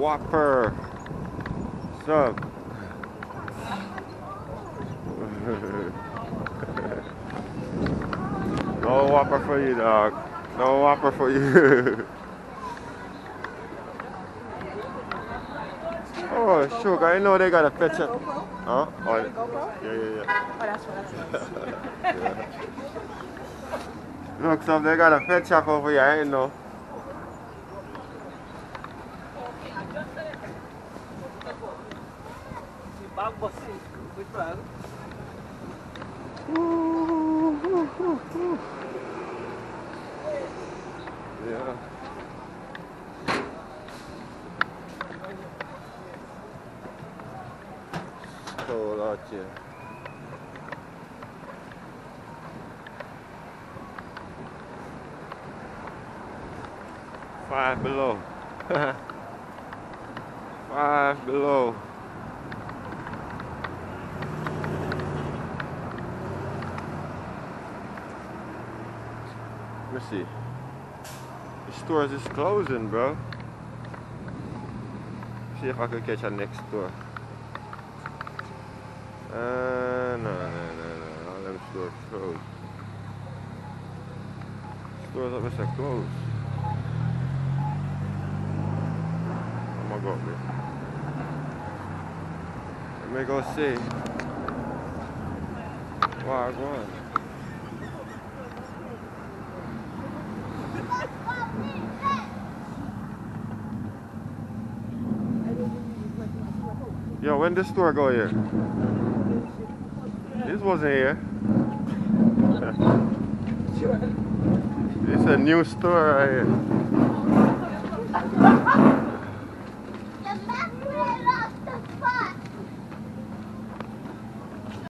Whopper. What's up? No Whopper for you, dog. No Whopper for you. Oh, sugar, I know they got a picture. Huh? Oh, yeah. Oh, that's what that's Looks like they got a pet shop over here, I ain't know. Yeah. Cold out here. Five below. 5 below. Let me see. The stores is closing, bro. See if I can catch our next store. No. All them stores closed. Stores up are closed. I'm gonna go up there. Let me go see. Wow, go on. Yo, when this store go here? This wasn't here. It's a new store right here.